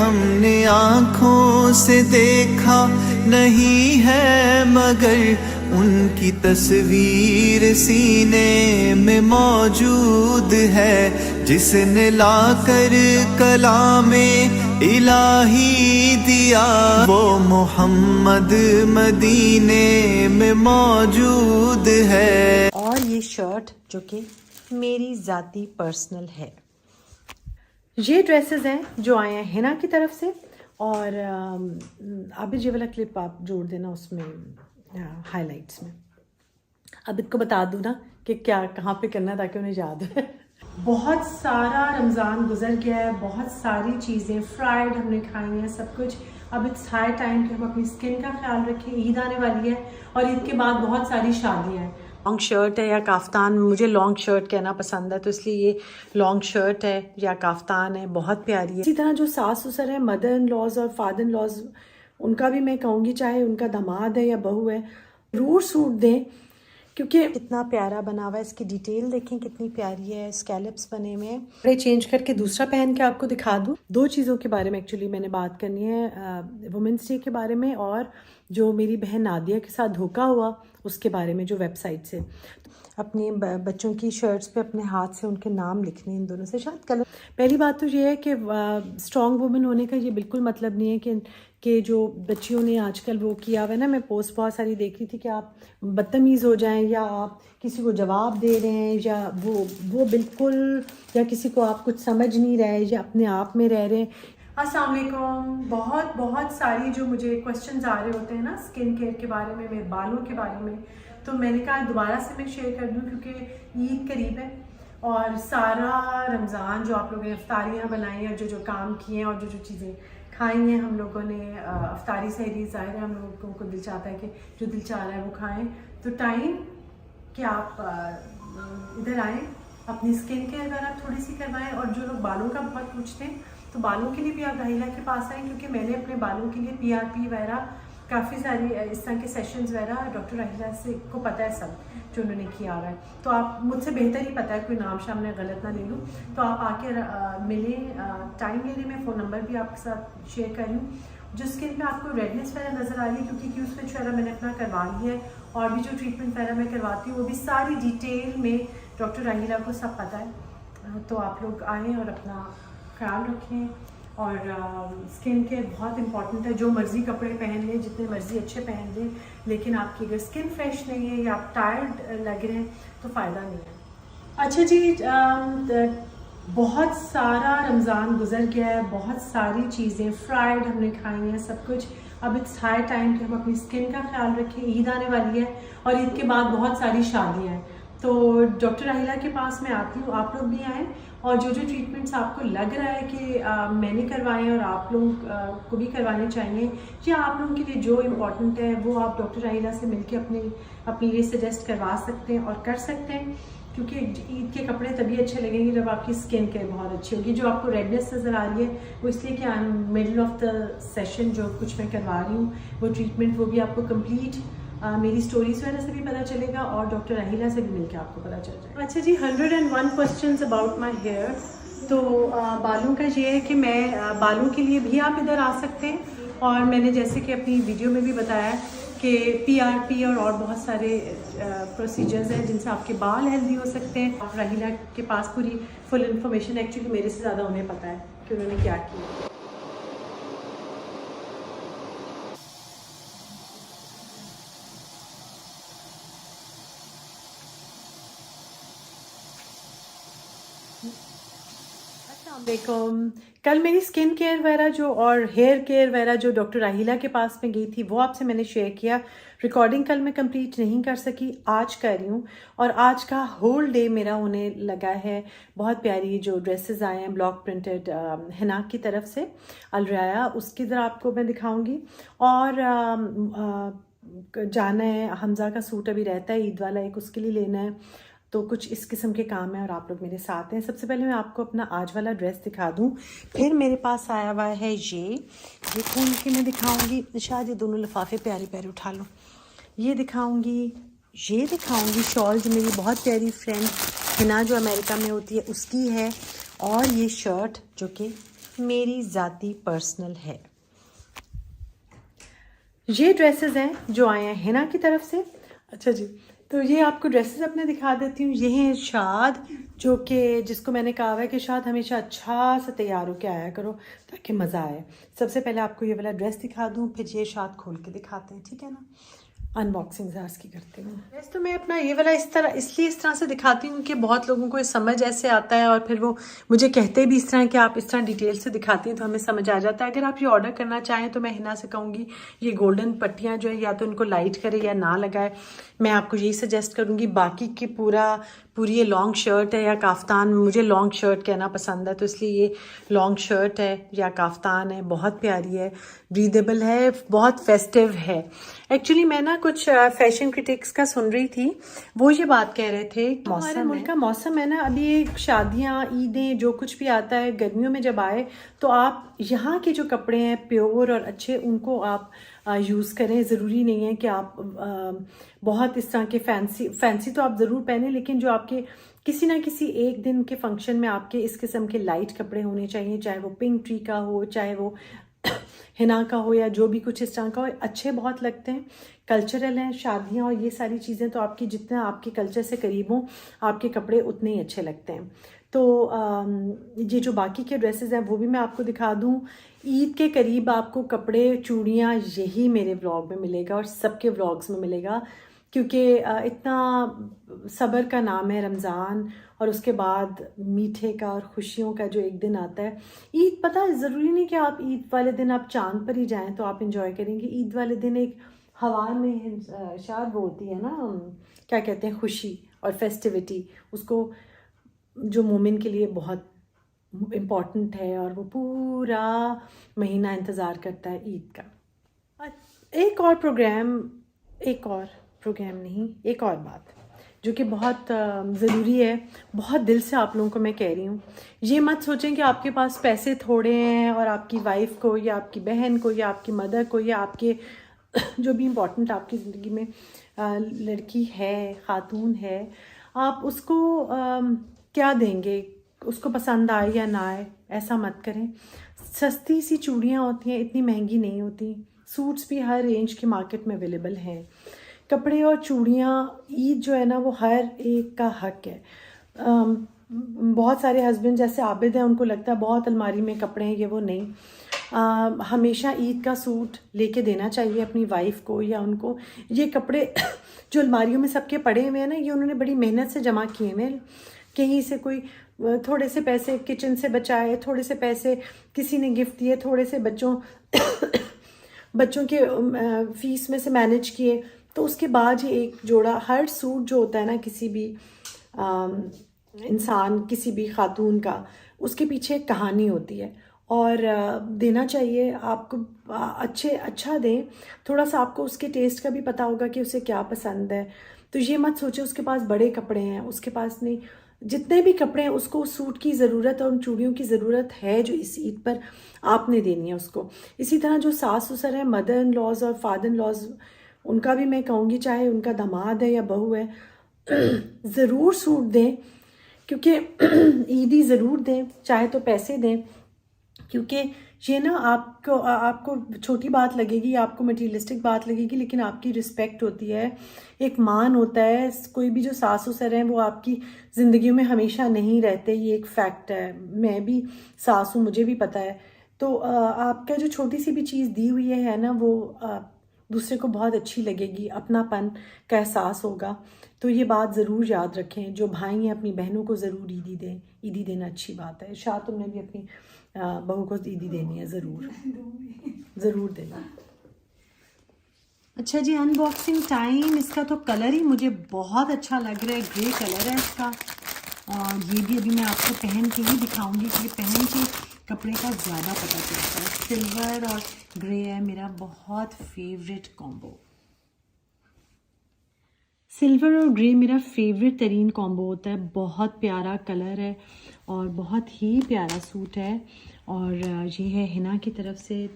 हमने आँखों से देखा नहीं है, मगर उनकी तस्वीर सीने में मौजूद है, जिसने लाकर कलामे इलाही दिया, वो मोहम्मद मदीने में मौजूद है। और ये शर्ट जो कि मेरी ज़ाती पर्सनल है। ये ड्रेसेस हैं जो आए हैं हिना की तरफ से, और अभी ये वाला क्लिप आप जोड़ देना उसमें हाइलाइट्स में। अब इनको बता दूँ ना कि क्या कहाँ पे करना है ताकि उन्हें याद है। बहुत सारा रमज़ान गुजर गया है, बहुत सारी चीज़ें फ्राइड हमने खाई हैं, सब कुछ। अब इट्स हाई टाइम कि हम अपनी स्किन का ख्याल रखें। ईद आने वाली है और ईद के बाद बहुत सारी शादियाँ हैं। लॉन्ग शर्ट है या काफ्तान, मुझे लॉन्ग शर्ट कहना पसंद है तो इसलिए ये लॉन्ग शर्ट है या काफ्तान है, बहुत प्यारी है। इसी तरह जो सास ससुर है, मदर इन लॉज और फादर इन लॉज, उनका भी मैं कहूँगी चाहे उनका दामाद है या बहू है, ज़रूर सूट दें क्योंकि कितना प्यारा बना हुआ है। इसकी डिटेल देखें कितनी प्यारी है, स्कैलप्स बने हुए हैं। कपड़े चेंज करके दूसरा पहन के आपको दिखा दूँ। दो चीज़ों के बारे में एक्चुअली मैंने बात करनी है, वुमेंस डे के बारे में और जो मेरी बहन नादिया के साथ धोखा हुआ उसके बारे में, जो वेबसाइट से अपने बच्चों की शर्ट्स पे अपने हाथ से उनके नाम लिखने, इन दोनों से शायद कलर। पहली बात तो ये है कि स्ट्रॉन्ग वुमेन होने का ये बिल्कुल मतलब नहीं है कि जो बच्चियों ने आजकल वो किया हुआ है ना, मैं पोस्ट बहुत सारी देख रही थी कि आप बदतमीज़ हो जाएं या आप किसी को जवाब दे रहे हैं या वो बिल्कुल, या किसी को आप कुछ समझ नहीं रहे या अपने आप में रह रहे हैं। अस्सलाम वालेकुम। बहुत सारी जो मुझे क्वेश्चंस आ रहे होते हैं ना स्किन केयर के बारे में, मेरे बालों के बारे में, तो मैंने कहा दोबारा से मैं शेयर कर दूं क्योंकि ईद करीब है और सारा रमज़ान जो आप लोगों ने अफ्तारियाँ बनाई हैं, जो काम किए हैं और जो चीज़ें खाई हैं हम लोगों ने, अफ्तारी सहरी ज़ाहिर है हम लोगों को दिल चाहता है कि जो दिल चाह रहा है वो खाएं। तो टाइम कि आप इधर आएँ, अपनी स्किन केयर वगैरह थोड़ी सी करवाएं। और जो लोग बालों का बहुत पूछते हैं तो बालों के लिए भी आप राहिला के पास आएँ क्योंकि मैंने अपने बालों के लिए PRP वगैरह काफ़ी सारी इस तरह के सेशंस वगैरह डॉक्टर राहिला से को पता है सब जो उन्होंने किया हुआ है। तो आप मुझसे बेहतर ही पता है, कोई नाम शाम मैं गलत ना ले लूँ। तो आप आके मिलें, टाइम ले लें। मैं फ़ोन नंबर भी आपके साथ शेयर कर लूँ। जो स्किन पे आपको रेडनेस वगैरह नज़र आ रही है क्योंकि क्यू स्विच वगैरह मैंने अपना करवा लिया है और भी जो ट्रीटमेंट वगैरह मैं करवाती हूँ वो भी सारी डिटेल में डॉक्टर राहिला को सब पता है। तो आप लोग आएँ और अपना ख्याल रखें। और स्किन केयर बहुत इंपॉर्टेंट है। जो मर्ज़ी कपड़े पहन लें, जितने मर्ज़ी अच्छे पहन लें, लेकिन आपकी अगर स्किन फ्रेश नहीं है या आप टायर्ड लग रहे हैं तो फ़ायदा नहीं है। अच्छा जी, बहुत सारा रमज़ान गुजर गया है, बहुत सारी चीज़ें फ्राइड हमने खाई हैं, सब कुछ। अब इट्स हाई टाइम कि हम अपनी स्किन का ख्याल रखें। ईद आने वाली है और ईद के बाद बहुत सारी शादियाँ हैं। तो डॉक्टर राहिला के पास मैं आती हूँ, आप लोग भी आएँ और जो ट्रीटमेंट्स आपको लग रहा है कि मैंने करवाए और आप लोग को भी करवाने चाहिए या आप लोगों के लिए जो इम्पोर्टेंट है वो आप डॉक्टर राहिला से मिलके अपने लिए सजेस्ट करवा सकते हैं और कर सकते हैं क्योंकि ईद के कपड़े तभी अच्छे लगेंगे जब आपकी स्किन केयर बहुत अच्छी होगी। जो आपको रेडनेस नज़र आ रही है वो इसलिए कि I am middle of the session, जो कुछ मैं करवा रही हूँ वो ट्रीटमेंट वो भी आपको कंप्लीट मेरी स्टोरीज वगैरह से भी पता चलेगा और डॉक्टर राहिला से भी मिलकर आपको पता चल जाएगा। अच्छा जी, 101 क्वेश्चंस अबाउट माय हेयर। तो बालों का ये है कि मैं बालों के लिए भी आप इधर आ सकते हैं और मैंने जैसे कि अपनी वीडियो में भी बताया कि PRP और बहुत सारे प्रोसीजर्स हैं जिनसे आपके बाल हेल्दी हो सकते हैं। आप राहिला के पास पूरी फुल इन्फॉर्मेशन एक्चुअली मेरे से ज़्यादा उन्हें पता है कि उन्होंने क्या किया। कल मेरी स्किन केयर वगैरह जो और हेयर केयर वगैरह जो डॉक्टर राहिला के पास में गई थी वो आपसे मैंने शेयर किया। रिकॉर्डिंग कल मैं कंप्लीट नहीं कर सकी, आज कर रही हूँ और आज का होल डे मेरा होने लगा है। बहुत प्यारी जो ड्रेसेस आए हैं ब्लॉक प्रिंटेड हिना की तरफ से, अलराया, उसकी तरह आपको मैं दिखाऊंगी। और जाना है, हमज़ा का सूट अभी रहता है ईद वाला, एक उसके लिए लेना है। तो कुछ इस किस्म के काम है और आप लोग मेरे साथ हैं। सबसे पहले मैं आपको अपना आज वाला ड्रेस दिखा दूं, फिर मेरे पास आया हुआ है ये खोल के मैं दिखाऊंगी। शायद ये दोनों लिफाफे प्यारे प्यारे उठा लो। ये दिखाऊंगी शॉल जो मेरी बहुत प्यारी फ्रेंड हिना जो अमेरिका में होती है उसकी है, और ये शर्ट जो कि मेरी ज़ाती पर्सनल है। ये ड्रेसेस हैं जो आए हैं हिना की तरफ से। अच्छा जी, तो ये आपको ड्रेसेस अपने दिखा देती हूँ। ये हैं शाद, जो कि जिसको मैंने कहा है कि शाद हमेशा अच्छा से तैयार होकर आया करो ताकि मज़ा आए। सबसे पहले आपको ये वाला ड्रेस दिखा दूँ, फिर ये शाद खोल के दिखाते हैं, ठीक है ना। अनबॉक्सिंग ज़ार्स की करती हूँ। ड्रेस तो मैं अपना ये वाला इस तरह से दिखाती हूँ कि बहुत लोगों को समझ ऐसे आता है, और फिर वो मुझे कहते भी इस तरह कि आप इस तरह डिटेल से दिखाती हैं तो हमें समझ आ जाता है। अगर आप ये ऑर्डर करना चाहें तो मैं हिना से कहूँगी ये गोल्डन पट्टियाँ जो है या तो इनको लाइट करे या ना लगाए। मैं आपको यही सजेस्ट करूँगी। बाकी की पूरी ये लॉन्ग शर्ट है या काफ्तान, मुझे लॉन्ग शर्ट कहना पसंद है तो इसलिए ये लॉन्ग शर्ट है या काफ्तान है, बहुत प्यारी है, ब्रीदेबल है, बहुत फेस्टिव है। एक्चुअली मैं ना कुछ फैशन क्रिटिक्स का सुन रही थी, वो ये बात कह रहे थे हमारे मुल्क का मौसम है ना, अभी शादियाँ, ईदें, जो कुछ भी आता है गर्मियों में जब आए तो आप यहाँ के जो कपड़े हैं प्योर और अच्छे उनको आप यूज़ करें। ज़रूरी नहीं है कि आप बहुत इस तरह के फैंसी तो आप ज़रूर पहने, लेकिन जो आपके किसी ना किसी एक दिन के फंक्शन में आपके इस किस्म के लाइट कपड़े होने चाहिए, चाहे वो पिंक ट्री का हो, चाहे वो हिना का हो, या जो भी कुछ इस तरह का हो, अच्छे बहुत लगते हैं। कल्चरल हैं शादियाँ और ये सारी चीज़ें, तो आपकी जितना आपके कल्चर से करीब हों आपके कपड़े उतने ही अच्छे लगते हैं। तो ये जो बाकी के ड्रेसेस हैं वो भी मैं आपको दिखा दूँ। ईद के करीब आपको कपड़े, चूड़ियाँ, यही मेरे व्लॉग में मिलेगा और सबके व्लॉग्स में मिलेगा, क्योंकि इतना सब्र का नाम है रमज़ान, और उसके बाद मीठे का और खुशियों का जो एक दिन आता है। ईद, पता है ज़रूरी नहीं कि आप ईद वाले दिन आप चांद पर ही जाएं तो आप इंजॉय करेंगे। ईद वाले दिन एक हवा में शाद बोलती है ना, क्या कहते हैं, खुशी और फेस्टिविटी, उसको जो मोमिन के लिए बहुत इम्पॉर्टेंट है, और वो पूरा महीना इंतज़ार करता है ईद का। एक और बात जो कि बहुत ज़रूरी है, बहुत दिल से आप लोगों को मैं कह रही हूँ, ये मत सोचें कि आपके पास पैसे थोड़े हैं और आपकी वाइफ को या आपकी बहन को या आपकी मदर को या आपके जो भी इम्पोर्टेंट आपकी ज़िंदगी में लड़की है, खातून है, आप उसको क्या देंगे, उसको पसंद आए या ना आए, ऐसा मत करें। सस्ती सी चूड़ियाँ होती हैं, इतनी महंगी नहीं होती। सूट्स भी हर रेंज की मार्केट में अवेलेबल हैं। कपड़े और चूड़ियाँ, ईद जो है ना वो हर एक का हक है। बहुत सारे हस्बैंड जैसे आबिद हैं, उनको लगता है बहुत अलमारी में कपड़े हैं, ये वो नहीं। हमेशा ईद का सूट लेके देना चाहिए अपनी वाइफ को या उनको। ये कपड़े जो अलमारियों में सबके पड़े हुए हैं ना, ये उन्होंने बड़ी मेहनत से जमा किए हैं। कहीं से कोई थोड़े से पैसे किचन से बचाए, थोड़े से पैसे किसी ने गिफ्ट दिए, थोड़े से बच्चों के फीस में से मैनेज किए, तो उसके बाद ही एक जोड़ा, हर सूट जो होता है ना किसी भी इंसान, किसी भी खातून का, उसके पीछे एक कहानी होती है, और देना चाहिए आपको। अच्छा दें, थोड़ा सा आपको उसके टेस्ट का भी पता होगा कि उसे क्या पसंद है। तो ये मत सोचे उसके पास बड़े कपड़े हैं, उसके पास नहीं, जितने भी कपड़े हैं उसको उस सूट की ज़रूरत और उन चूड़ियों की ज़रूरत है जो इस ईद पर आपने देनी है उसको। इसी तरह जो सास ससुर है, मदर इन लॉज और फादर इन लॉज, उनका भी मैं कहूँगी, चाहे उनका दामाद है या बहू है, ज़रूर सूट दें, क्योंकि ईदी ज़रूर दें, चाहे तो पैसे दें, क्योंकि ये ना आपको छोटी बात लगेगी, आपको मटीरियलिस्टिक बात लगेगी, लेकिन आपकी रिस्पेक्ट होती है, एक मान होता है। कोई भी जो सास ससुर हैं वो आपकी ज़िंदगी में हमेशा नहीं रहते, ये एक फैक्ट है। मैं भी सास हूँ, मुझे भी पता है। तो आपका जो छोटी सी भी चीज़ दी हुई है ना, वो दूसरे को बहुत अच्छी लगेगी, अपनापन का एहसास होगा। तो ये बात ज़रूर याद रखें, जो भाई हैं अपनी बहनों को ज़रूर ईदी दें। ईदी देना अच्छी बात है। शायद तुमने भी अपनी बहू को ईदी देनी है, ज़रूर देना। अच्छा जी, अनबॉक्सिंग टाइम। इसका तो कलर ही मुझे बहुत अच्छा लग रहा है, ग्रे कलर है इसका, और ये भी अभी मैं आपको पहन के ही दिखाऊंगी, क्योंकि पहन के कपड़े का ज़्यादा पता चलता है। सिल्वर और ग्रे है मेरा बहुत फेवरेट कॉम्बो। सिल्वर और ग्रे मेरा फेवरेट तरीन कॉम्बो होता है। बहुत प्यारा कलर है और बहुत ही प्यारा सूट है, और ये है हिना की तरफ से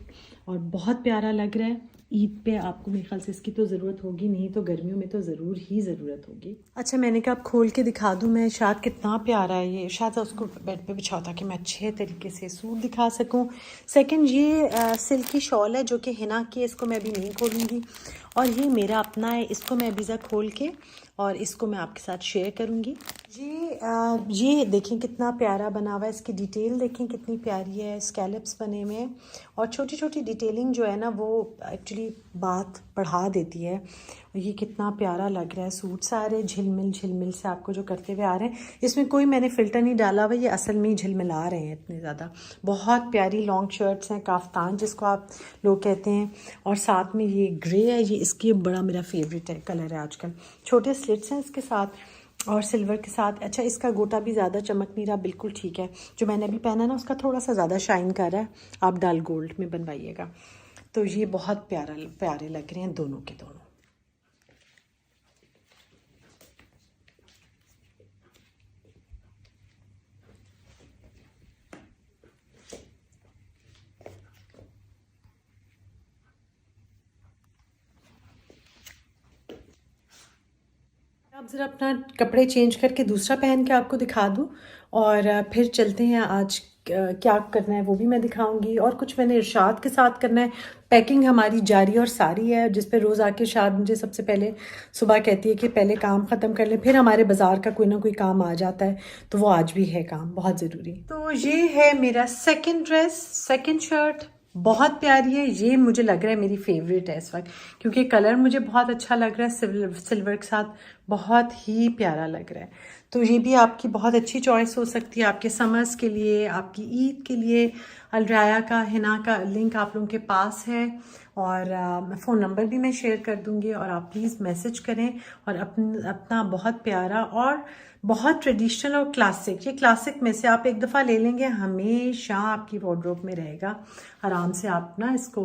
और बहुत प्यारा लग रहा है। ईद पे आपको मेरे ख्याल से इसकी तो ज़रूरत होगी, नहीं तो गर्मियों में तो ज़रूर ही ज़रूरत होगी। अच्छा, मैंने कहा आप खोल के दिखा दूँ मैं, शायद कितना प्यारा है ये, शायद उसको बेड पे बिछाओ ताकि मैं अच्छे तरीके से सूट दिखा सकूँ। सेकंड, ये सिल्की शॉल है जो कि हिना की है, इसको मैं अभी नहीं खोलूँगी। और ये मेरा अपना है, इसको मैं अभी ज़रा खोल के और इसको मैं आपके साथ शेयर करूँगी। ये देखें कितना प्यारा बना हुआ है, इसकी डिटेल देखें कितनी प्यारी है, स्कैलप्स बने हुए हैं और छोटी छोटी डिटेलिंग जो है ना वो एक्चुअली बात बढ़ा देती है। ये कितना प्यारा लग रहा है, सूट सारे झिलमिल से आपको जो करते हुए आ रहे हैं, इसमें कोई मैंने फ़िल्टर नहीं डाला हुआ, ये असल में ही झिलमिला रहे हैं इतने ज़्यादा। बहुत प्यारी लॉन्ग शर्ट्स हैं, काफ्तान जिसको आप लोग कहते हैं, और साथ में ये ग्रे है, ये इसकी बड़ा मेरा फेवरेट है कलर है आजकल। छोटे स्लिट्स हैं इसके साथ और सिल्वर के साथ। अच्छा, इसका गोटा भी ज़्यादा चमक नहीं रहा, बिल्कुल ठीक है। जो मैंने अभी पहना ना उसका थोड़ा सा ज़्यादा शाइन कर रहा है, आप डाल गोल्ड में बनवाइएगा। तो ये बहुत प्यारे लग रहे हैं दोनों के दोनों। अब ज़रा अपना कपड़े चेंज करके दूसरा पहन के आपको दिखा दूँ और फिर चलते हैं। आज क्या करना है वो भी मैं दिखाऊंगी, और कुछ मैंने इरशाद के साथ करना है। पैकिंग हमारी जारी और सारी है, जिस पे रोज़ आके इरशाद मुझे सबसे पहले सुबह कहती है कि पहले काम ख़त्म कर ले, फिर हमारे बाज़ार का कोई ना कोई काम आ जाता है, तो वो आज भी है काम बहुत ज़रूरी। तो ये है मेरा सेकेंड ड्रेस, सेकेंड शर्ट, बहुत प्यारी है। ये मुझे लग रहा है मेरी फेवरेट है इस वक्त, क्योंकि कलर मुझे बहुत अच्छा लग रहा है, सिल्वर के साथ बहुत ही प्यारा लग रहा है। तो ये भी आपकी बहुत अच्छी चॉइस हो सकती है आपके समर्स के लिए, आपकी ईद के लिए। अलराया का, हिना का लिंक आप लोगों के पास है और फ़ोन नंबर भी मैं शेयर कर दूँगी, और आप प्लीज़ मैसेज करें और अपना बहुत प्यारा और बहुत ट्रेडिशनल और क्लासिक, ये क्लासिक में से आप एक दफ़ा ले लेंगे हमेशा आपकी वार्डरोब में रहेगा। आराम से आप ना इसको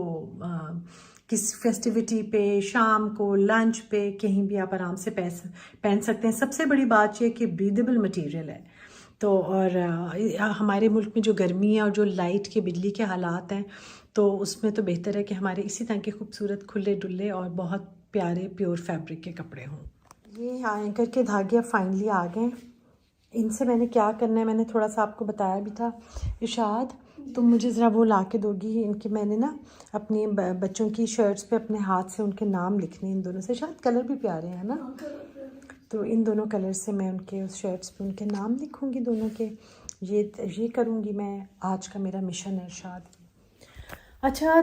किस फेस्टिविटी पे, शाम को, लंच पे, कहीं भी आप आराम से पहन सकते हैं। सबसे बड़ी बात यह कि ब्रीदेबल मटेरियल है। तो और हमारे मुल्क में जो गर्मी है और जो लाइट के बिजली के हालात हैं, तो उसमें तो बेहतर है कि हमारे इसी तरह के खूबसूरत खुले डुल्ले और बहुत प्यारे प्योर फैब्रिक के कपड़े हों। ये एंकर के धागे अब फाइनली आ गए। इनसे मैंने क्या करना है मैंने थोड़ा सा आपको बताया भी था। इरशाद, तुम मुझे ज़रा वो ला के दोगी, इनके मैंने ना अपने बच्चों की शर्ट्स पे अपने हाथ से उनके नाम लिखने, इन दोनों से, शायद कलर भी प्यारे हैं ना, तो इन दोनों कलर से मैं उनके उस शर्ट्स पे उनके नाम लिखूँगी दोनों के। ये करूँगी मैं, आज का मेरा मिशन है इरशाद। अच्छा,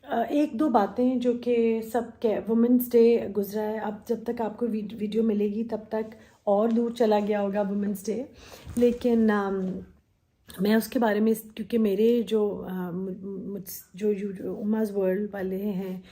एक दो बातें जो कि सब के वुमेंस डे गुजरा है, अब जब तक आपको वीडियो मिलेगी तब तक और दूर चला गया होगा वुमेंस डे, लेकिन मैं उसके बारे में, क्योंकि मेरे जो उमाज़ वर्ल्ड वाले हैं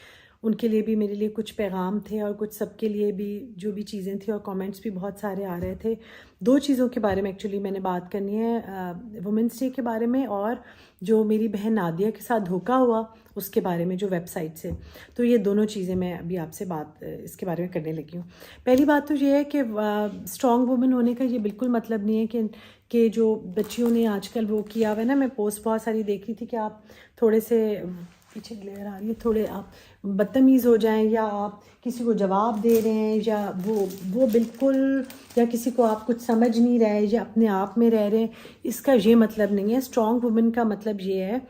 उनके लिए भी मेरे लिए कुछ पैगाम थे और कुछ सबके लिए भी जो भी चीज़ें थी, और कमेंट्स भी बहुत सारे आ रहे थे। दो चीज़ों के बारे में एक्चुअली मैंने बात करनी है, वुमेंस डे के बारे में और जो मेरी बहन नादिया के साथ धोखा हुआ उसके बारे में, जो वेबसाइट से। तो ये दोनों चीज़ें मैं अभी आपसे बात इसके बारे में करने लगी हूँ। पहली बात तो ये है कि स्ट्रॉन्ग वुमेन होने का ये बिल्कुल मतलब नहीं है कि जो बच्चियों ने आजकल वो किया हुआ है ना, मैं पोस्ट बहुत सारी देख रही थी कि आप थोड़े से, पीछे ग्लेयर आ रही है, थोड़े आप बदतमीज़ हो जाएं, या आप किसी को जवाब दे रहे हैं, या वो बिल्कुल, या किसी को आप कुछ समझ नहीं रहे, या अपने आप में रह रहे हैं, इसका ये मतलब नहीं है। स्ट्रॉन्ग वुमेन का मतलब ये है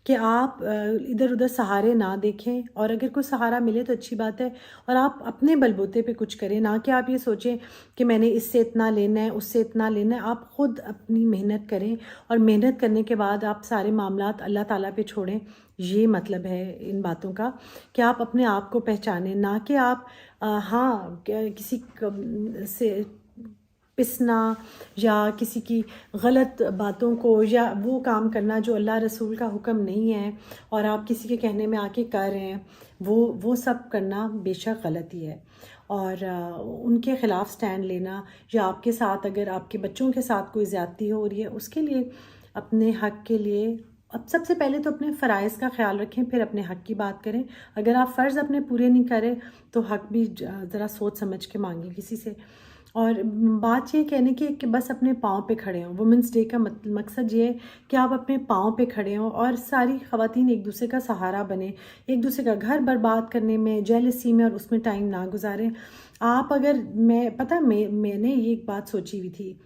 कि आप इधर उधर सहारे ना देखें, और अगर कोई सहारा मिले तो अच्छी बात है, और आप अपने बलबूते पे कुछ करें, ना कि आप ये सोचें कि मैंने इससे इतना लेना है, उससे इतना लेना है। आप ख़ुद अपनी मेहनत करें, और मेहनत करने के बाद आप सारे मामलात अल्लाह ताला पे छोड़ें। ये मतलब है इन बातों का कि आप अपने आप को पहचानें, ना कि आप किसी से पिसना या किसी की गलत बातों को, या वो काम करना जो अल्लाह रसूल का हुक्म नहीं है और आप किसी के कहने में आके कर रहे हैं, वो सब करना बेशक गलत ही है। और उनके ख़िलाफ़ स्टैंड लेना, या आपके साथ अगर आपके बच्चों के साथ कोई ज़्यादती हो रही है, उसके लिए अपने हक़ के लिए अब सबसे पहले तो अपने फ़राइज़ का ख्याल रखें, फिर अपने हक़ की बात करें। अगर आप फ़र्ज़ अपने पूरे नहीं करें तो हक़ भी ज़रा सोच समझ के मांगें किसी से। और बात ये कहने की है कि बस अपने पाँव पे खड़े हों। वुमेंस डे का मकसद ये है कि आप अपने पाँव पे खड़े हों और सारी ख़वातीन एक दूसरे का सहारा बने, एक दूसरे का घर बर्बाद करने में, जेलसी में और उसमें टाइम ना गुजारें। आप अगर मैंने ये एक बात सोची हुई थी,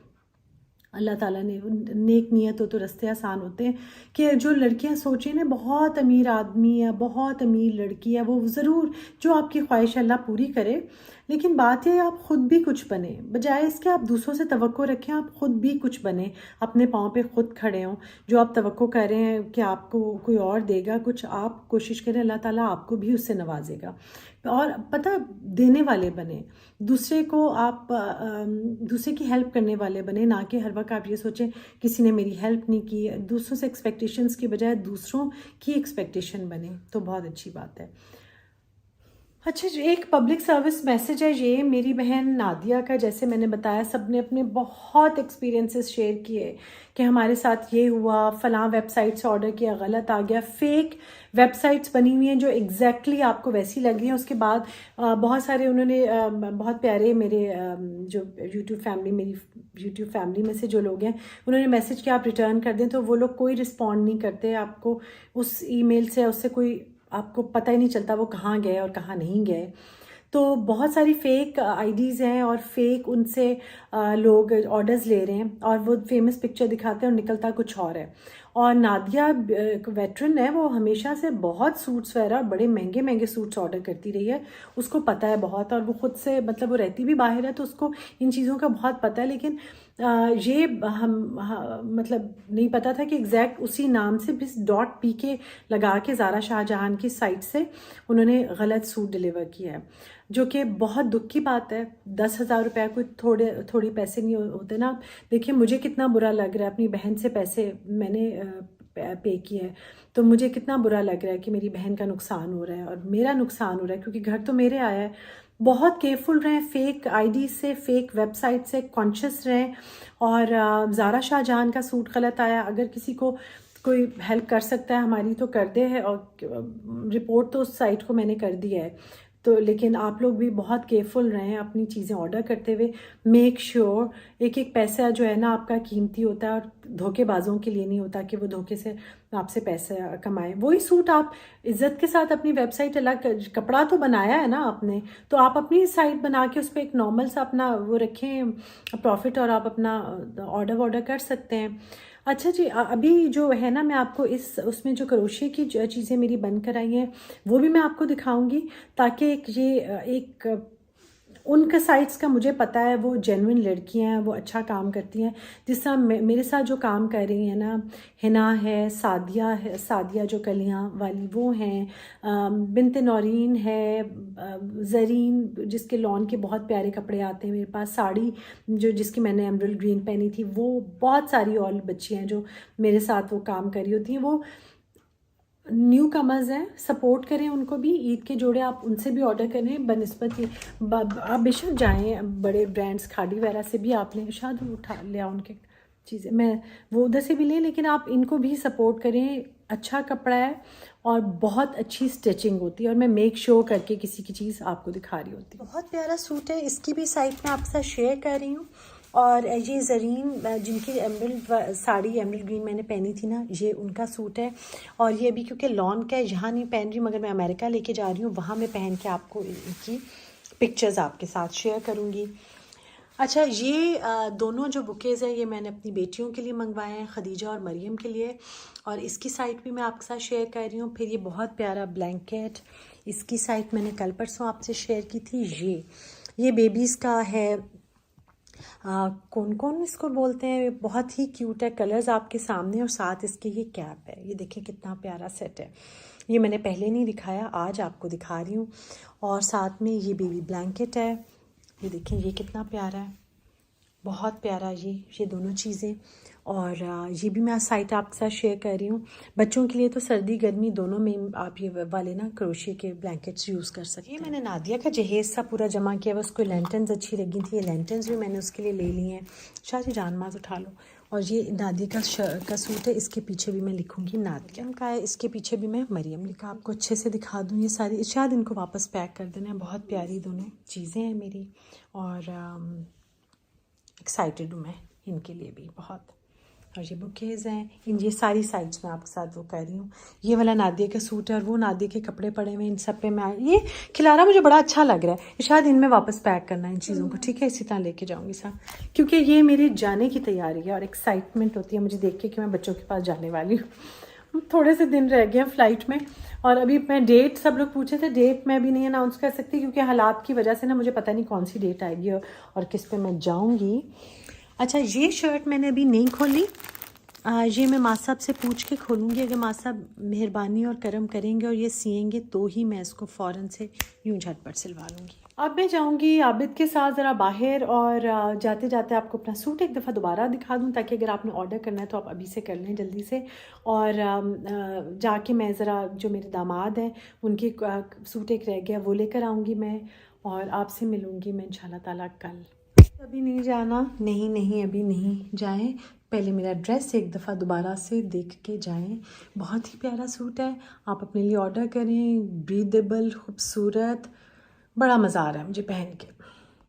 अल्लाह ताला ने नेक नियत हो तो रास्ते आसान होते हैं, कि जो लड़कियां सोचें ना बहुत अमीर आदमी है, बहुत अमीर लड़की है, वो ज़रूर जो आपकी ख्वाहिश अल्लाह पूरी करे, लेकिन बात है आप ख़ुद भी कुछ बने, बजाय इसके आप दूसरों से तवक्को रखें, आप ख़ुद भी कुछ बने, अपने पाँव पे ख़ुद खड़े हों। जो आप तवक्को कर रहे हैं कि आपको कोई और देगा कुछ, आप कोशिश करें अल्लाह ताला आपको भी उससे नवाजेगा। और पता देने वाले बने, दूसरे को आप दूसरे की हेल्प करने वाले बने, ना कि हर वक्त आप ये सोचें किसी ने मेरी हेल्प नहीं की। दूसरों से एक्सपेक्टेशंस की बजाय दूसरों की एक्सपेक्टेशन बने तो बहुत अच्छी बात है। अच्छा, एक पब्लिक सर्विस मैसेज है ये मेरी बहन नादिया का। जैसे मैंने बताया, सब ने अपने बहुत एक्सपीरियंसेस शेयर किए कि हमारे साथ ये हुआ, फ़लाँ वेबसाइट से ऑर्डर किया, गलत आ गया। फेक वेबसाइट्स बनी हुई हैं जो एग्जैक्टली आपको वैसी लग रही हैं। उसके बाद बहुत सारे उन्होंने बहुत प्यारे मेरे जो मेरी यूट्यूब फैमिली में से जो लोग हैं, उन्होंने मैसेज किया आप रिटर्न कर दें, तो वो लोग कोई रिस्पॉन्ड नहीं करते आपको उस ईमेल से, उससे कोई आपको पता ही नहीं चलता वो कहाँ गए और कहाँ नहीं गए। तो बहुत सारी फ़ेक आईडीज़ हैं और फेक उनसे लोग ऑर्डर्स ले रहे हैं और वो फेमस पिक्चर दिखाते हैं और निकलता कुछ और है। और नादिया वेटरन है, वो हमेशा से बहुत सूट्स वगैरह बड़े महंगे महंगे सूट्स ऑर्डर करती रही है, उसको पता है बहुत। और वो खुद से मतलब वो रहती भी बाहर है तो उसको इन चीज़ों का बहुत पता है। लेकिन ये मतलब नहीं पता था कि एग्जैक्ट उसी नाम से भी .pk लगा के ज़ारा शाहजहां की साइट से उन्होंने गलत सूट डिलीवर किया है, जो कि बहुत दुख की बात है। 10,000 रुपये कोई थोड़ी पैसे नहीं होते ना। देखिए मुझे कितना बुरा लग रहा है, अपनी बहन से पैसे मैंने पे किए हैं, तो मुझे कितना बुरा लग रहा है कि मेरी बहन का नुकसान हो रहा है और मेरा नुकसान हो रहा है, क्योंकि घर तो मेरे आया है। बहुत केयरफुल रहें, फेक आईडी से, फेक वेबसाइट से कॉन्शियस रहें। और ज़ारा शाहजहां का सूट गलत आया, अगर किसी को कोई हेल्प कर सकता है हमारी तो कर दे है। और रिपोर्ट तो उस साइट को मैंने कर दिया है, तो लेकिन आप लोग भी बहुत केयरफुल रहें अपनी चीज़ें ऑर्डर करते हुए। मेक श्योर एक एक पैसा जो है ना आपका कीमती होता है, और धोखेबाजों के लिए नहीं होता कि वो धोखे से आपसे पैसे कमाएं। वही सूट आप इज्जत के साथ अपनी वेबसाइट अलग, कपड़ा तो बनाया है ना आपने, तो आप अपनी साइट बना के उस पर एक नॉर्मल सा अपना वो रखें प्रॉफिट, और आप अपना ऑर्डर कर सकते हैं। अच्छा जी, अभी जो है ना मैं आपको उसमें जो क्रोशिया की चीज़ें मेरी बनकर आई हैं वो भी मैं आपको दिखाऊंगी, ताकि एक उनका साइट्स का मुझे पता है वो जेन्युइन लड़कियां हैं, वो अच्छा काम करती हैं। जिस तरह मेरे साथ जो काम कर रही हैं ना, हिना है, सादिया जो कलियां वाली वो हैं, बिनते नौरीन है, जरीन जिसके लॉन के बहुत प्यारे कपड़े आते हैं मेरे पास, साड़ी जिसकी मैंने एमरल्ड ग्रीन पहनी थी, वो बहुत सारी और बच्चियाँ हैं जो मेरे साथ वो काम कर रही होती हैं। वो न्यू कमर्स हैं, सपोर्ट करें उनको भी। ईद के जोड़े आप उनसे भी ऑर्डर करें बनस्बत आप बेशक जाएं बड़े ब्रांड्स खाड़ी वगैरह से भी आप लें, शायद उठा लिया उनके चीज़ें, मैं वो उधर से भी लें, लेकिन आप इनको भी सपोर्ट करें। अच्छा कपड़ा है और बहुत अच्छी स्टिचिंग होती है, और मैं मेक श्योर करके किसी की चीज़ आपको दिखा रही होती हूँ। बहुत प्यारा सूट है, इसकी भी साइट में आपके साथ शेयर कर रही हूँ। और ये जरीन जिनकी एमरल्ड साड़ी एमरल्ड ग्रीन मैंने पहनी थी ना, ये उनका सूट है। और ये भी क्योंकि लॉन का है, यहाँ नहीं पहन रही, मगर मैं अमेरिका लेके जा रही हूँ, वहाँ मैं पहन के आपको इनकी पिक्चर्स आपके साथ शेयर करूँगी। अच्छा, ये दोनों जो बुकेज़ हैं ये मैंने अपनी बेटियों के लिए मंगवाए हैं, खदीजा और मरियम के लिए, और इसकी साइट भी मैं आपके साथ शेयर कर रही हूँ। फिर ये बहुत प्यारा ब्लैंकेट, इसकी साइट मैंने कल परसों आपसे शेयर की थी। ये बेबीज़ का है, कौन इसको बोलते हैं, बहुत ही क्यूट है, कलर्स आपके सामने, और साथ इसके ये कैप है। ये देखें कितना प्यारा सेट है, ये मैंने पहले नहीं दिखाया, आज आपको दिखा रही हूँ। और साथ में ये बेबी ब्लैंकेट है, ये देखें ये कितना प्यारा है, बहुत प्यारा ये दोनों चीज़ें। और ये भी मैं साइट आपके साथ शेयर कर रही हूँ। बच्चों के लिए तो सर्दी गर्मी दोनों में आप ये वाले ना क्रोशिया के ब्लैंकेट्स यूज़ कर सकते हैं। ये मैंने नादिया का जहेज़ सा पूरा जमा किया हुआ, उसको लेंटन्स अच्छी लगी थी, ये लेंटन्स भी मैंने उसके लिए ले लिए हैं। शायद जानमाज उठा लो। और ये नादिया का सूट है, इसके पीछे भी मैं लिखूँगी नादिया का है, इसके पीछे भी मैं मरियम लिखा, आपको अच्छे से दिखा दूँ। ये सारी शायद इनको वापस पैक कर देना है, बहुत प्यारी दोनों चीज़ें हैं मेरी। और एक्साइटेड हूँ मैं इनके लिए भी बहुत। और ये बुकेज़ हैं, ये सारी साइड्स में आपके साथ वो कर रही हूँ। ये वाला नादिया का सूट है और वो नादिया के कपड़े पड़े हुए, इन सब पे मैं ये खिलारा मुझे बड़ा अच्छा लग रहा है। शायद इनमें वापस पैक करना है इन चीज़ों को, ठीक है, इसी तरह लेके जाऊँगी साथ, क्योंकि ये मेरी जाने की तैयारी है और एक्साइटमेंट होती है मुझे देख के कि मैं बच्चों के पास जाने वाली हूँ। थोड़े से दिन रह गए हैं फ़्लाइट में, और अभी मैं डेट, सब लोग पूछे थे, डेट मैं भी नहीं अनाउंस कर सकती क्योंकि हालात की वजह से ना मुझे पता नहीं कौन सी डेट आएगी और किस पे मैं जाऊँगी। अच्छा, ये शर्ट मैंने अभी नहीं खोली, ये मैं माँ साहब से पूछ के खोलूँगी। अगर माँ साहब मेहरबानी और करम करेंगे और ये सिएंगे तो ही मैं इसको फ़ौरन से यूं झटपट सिलवा लूँगी। अब मैं जाऊँगी आबिद के साथ ज़रा बाहर, और जाते जाते आपको अपना सूट एक दफ़ा दोबारा दिखा दूँ ताकि अगर आपने ऑर्डर करना है तो आप अभी से कर लें जल्दी से। और जाके मैं ज़रा जो मेरे दामाद हैं उनके सूट एक रह गया वो लेकर आऊँगी मैं, और आपसे मिलूँगी मैं इंशाल्लाह ताला कल। अभी नहीं जाना, नहीं अभी नहीं जाएं, पहले मेरा ड्रेस एक दफ़ा दोबारा से देख के जाएं। बहुत ही प्यारा सूट है, आप अपने लिए ऑर्डर करें, ब्रीदेबल, खूबसूरत, बड़ा मज़ा आ रहा है मुझे पहन के।